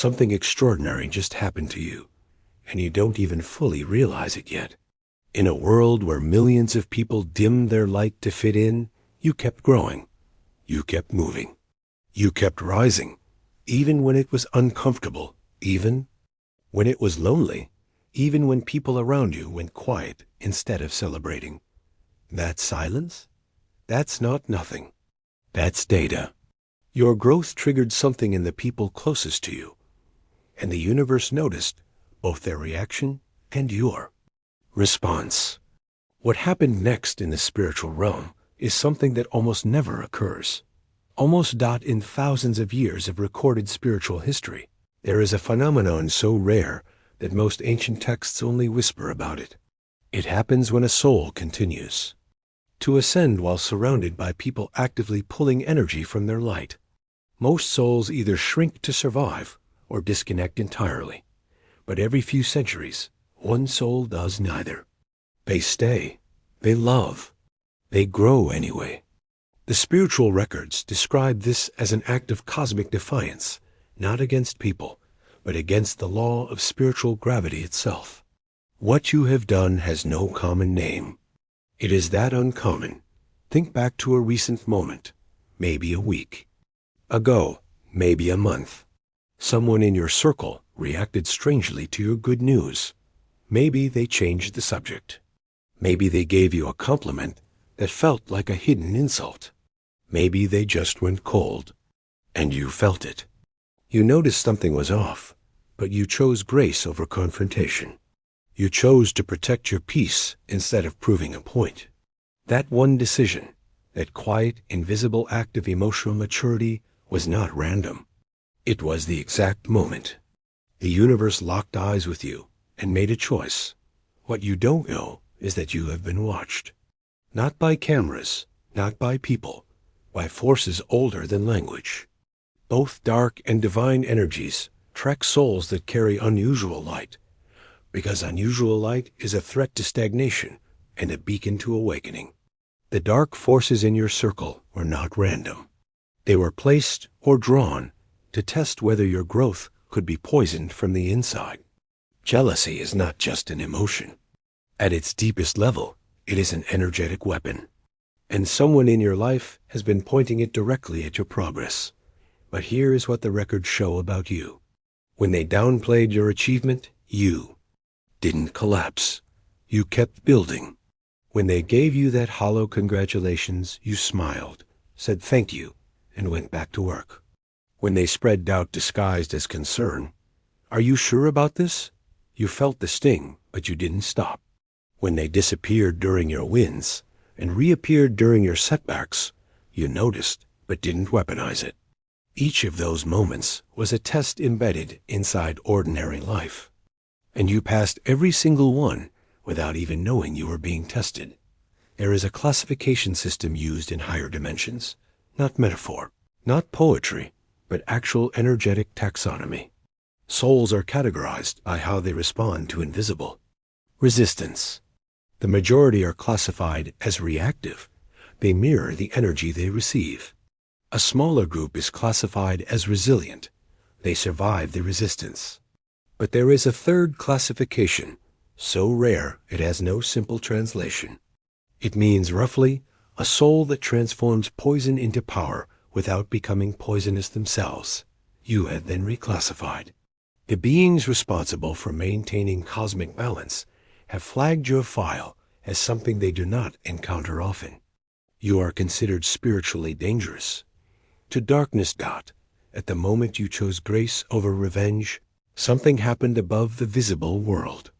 Something extraordinary just happened to you, and you don't even fully realize it yet. In a world where millions of people dimmed their light to fit in, you kept growing. You kept moving. You kept rising, even when it was uncomfortable, even when it was lonely, even when people around you went quiet instead of celebrating. That silence? That's not nothing. That's data. Your growth triggered something in the people closest to you, and the universe noticed both their reaction and your response. What happened next in the spiritual realm is something that almost never occurs. Almost in thousands of years of recorded spiritual history, there is a phenomenon so rare that most ancient texts only whisper about it. It happens when a soul continues to ascend while surrounded by people actively pulling energy from their light. Most souls either shrink to survive or disconnect entirely. But every few centuries, one soul does neither. They stay, they love, they grow anyway. The spiritual records describe this as an act of cosmic defiance, not against people, but against the law of spiritual gravity itself. What you have done has no common name. It is that uncommon. Think back to a recent moment, maybe a week ago, maybe a month. Someone in your circle reacted strangely to your good news. Maybe they changed the subject. Maybe they gave you a compliment that felt like a hidden insult. Maybe they just went cold, and you felt it. You noticed something was off, but you chose grace over confrontation. You chose to protect your peace instead of proving a point. That one decision, that quiet, invisible act of emotional maturity, was not random. It was the exact moment. The universe locked eyes with you and made a choice. What you don't know is that you have been watched. Not by cameras, not by people, by forces older than language. Both dark and divine energies track souls that carry unusual light, because unusual light is a threat to stagnation and a beacon to awakening. The dark forces in your circle were not random. They were placed or drawn to test whether your growth could be poisoned from the inside. Jealousy is not just an emotion. At its deepest level, it is an energetic weapon. And someone in your life has been pointing it directly at your progress. But here is what the records show about you. When they downplayed your achievement, you didn't collapse. You kept building. When they gave you that hollow congratulations, you smiled, said thank you, and went back to work. When they spread doubt disguised as concern, "Are you sure about this?" you felt the sting, but you didn't stop. When they disappeared during your wins and reappeared during your setbacks, you noticed but didn't weaponize it. Each of those moments was a test embedded inside ordinary life, and you passed every single one without even knowing you were being tested. There is a classification system used in higher dimensions, not metaphor, not poetry, but actual energetic taxonomy. Souls are categorized by how they respond to invisible resistance. The majority are classified as reactive. They mirror the energy they receive. A smaller group is classified as resilient. They survive the resistance. But there is a third classification, so rare it has no simple translation. It means roughly a soul that transforms poison into power without becoming poisonous themselves. You have been reclassified. The beings responsible for maintaining cosmic balance have flagged your file as something they do not encounter often. You are considered spiritually dangerous. To darkness. At the moment you chose grace over revenge, something happened above the visible world.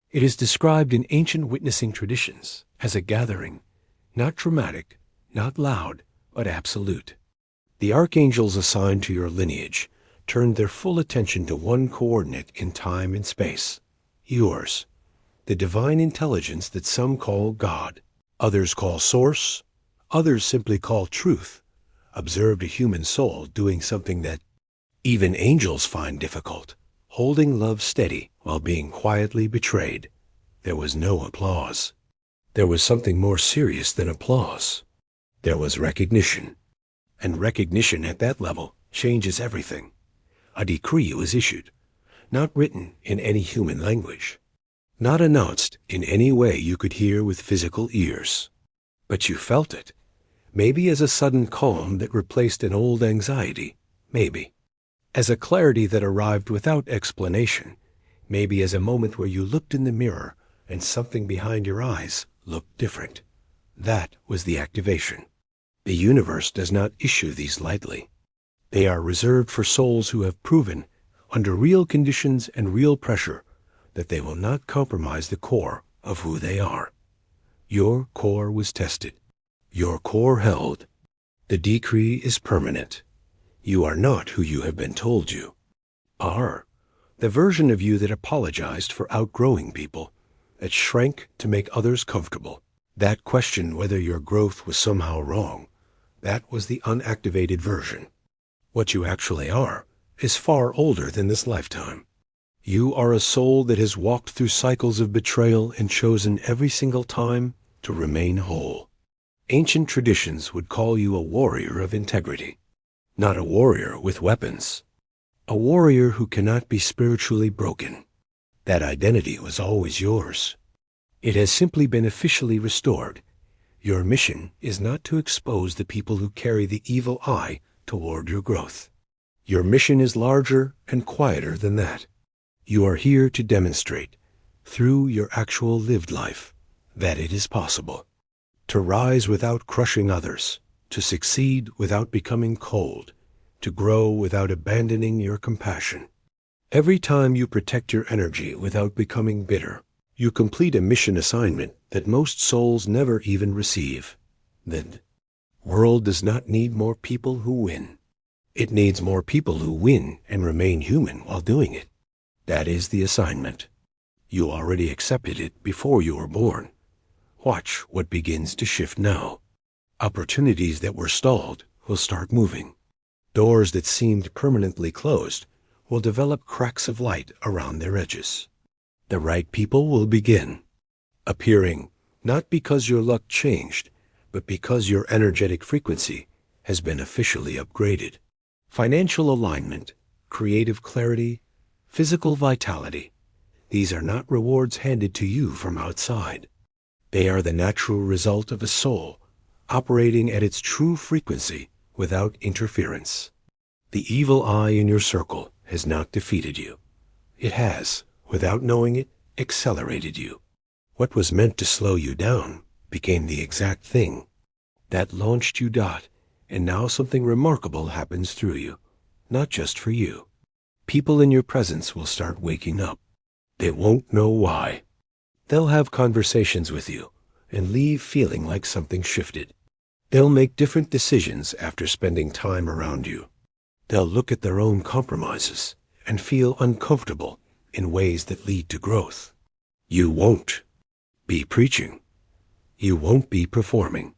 It is described in ancient witnessing traditions as a gathering, not dramatic, not loud, but absolute. The archangels assigned to your lineage turned their full attention to one coordinate in time and space, yours. The divine intelligence that some call God, others call Source, others simply call Truth, observed a human soul doing something that even angels find difficult, holding love steady while being quietly betrayed. There was no applause. There was something more serious than applause. There was recognition. And recognition at that level changes everything. A decree was issued, not written in any human language, not announced in any way you could hear with physical ears. But you felt it, maybe as a sudden calm that replaced an old anxiety, maybe as a clarity that arrived without explanation, maybe as a moment where you looked in the mirror and something behind your eyes looked different. That was the activation. The universe does not issue these lightly. They are reserved for souls who have proven, under real conditions and real pressure, that they will not compromise the core of who they are. Your core was tested. Your core held. The decree is permanent. You are not who you have been told you are. The version of you that apologized for outgrowing people, that shrank to make others comfortable, that questioned whether your growth was somehow wrong, that was the unactivated version. What you actually are is far older than this lifetime. You are a soul that has walked through cycles of betrayal and chosen every single time to remain whole. Ancient traditions would call you a warrior of integrity, not a warrior with weapons, a warrior who cannot be spiritually broken. That identity was always yours. It has simply been officially restored. Your mission is not to expose the people who carry the evil eye toward your growth. Your mission is larger and quieter than that. You are here to demonstrate, through your actual lived life, that it is possible. To rise without crushing others, to succeed without becoming cold, to grow without abandoning your compassion. Every time you protect your energy without becoming bitter, you complete a mission assignment that most souls never even receive. The world does not need more people who win. It needs more people who win and remain human while doing it. That is the assignment. You already accepted it before you were born. Watch what begins to shift now. Opportunities that were stalled will start moving. Doors that seemed permanently closed will develop cracks of light around their edges. The right people will begin appearing, not because your luck changed, but because your energetic frequency has been officially upgraded. Financial alignment, creative clarity, physical vitality. These are not rewards handed to you from outside. They are the natural result of a soul operating at its true frequency without interference. The evil eye in your circle has not defeated you. It has, without knowing it, accelerated you. What was meant to slow you down became the exact thing that launched you. And now something remarkable happens through you, not just for you. People in your presence will start waking up. They won't know why. They'll have conversations with you and leave feeling like something shifted. They'll make different decisions after spending time around you. They'll look at their own compromises and feel uncomfortable in ways that lead to growth. You won't be preaching. You won't be performing.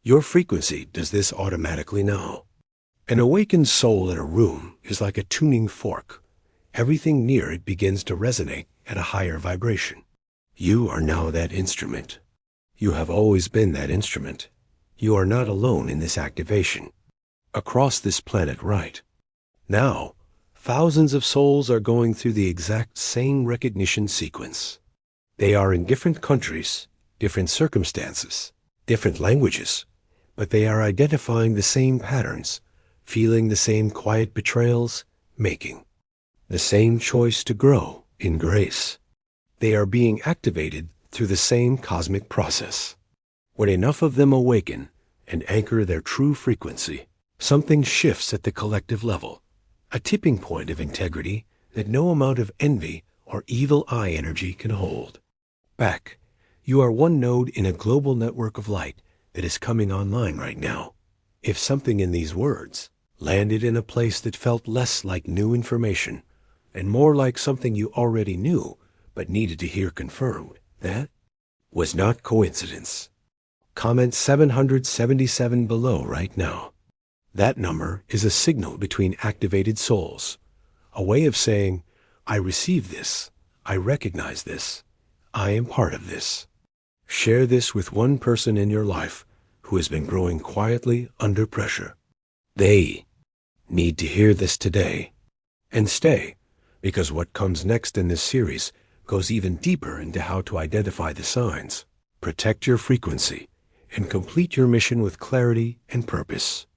Your frequency does this automatically now. An awakened soul in a room is like a tuning fork. Everything near it begins to resonate at a higher vibration. You are now that instrument. You have always been that instrument. You are not alone in this activation. Across this planet, right now, thousands of souls are going through the exact same recognition sequence. They are in different countries, different circumstances, different languages, but they are identifying the same patterns, feeling the same quiet betrayals, making the same choice to grow in grace. They are being activated through the same cosmic process. When enough of them awaken and anchor their true frequency, something shifts at the collective level, a tipping point of integrity that no amount of envy or evil eye energy can hold back. You are one node in a global network of light that is coming online right now. If something in these words landed in a place that felt less like new information and more like something you already knew but needed to hear confirmed, that was not coincidence. Comment 777 below right now. That number is a signal between activated souls, a way of saying, I receive this, I recognize this, I am part of this. Share this with one person in your life who has been growing quietly under pressure. They need to hear this today. And stay, because what comes next in this series goes even deeper into how to identify the signs, protect your frequency, and complete your mission with clarity and purpose.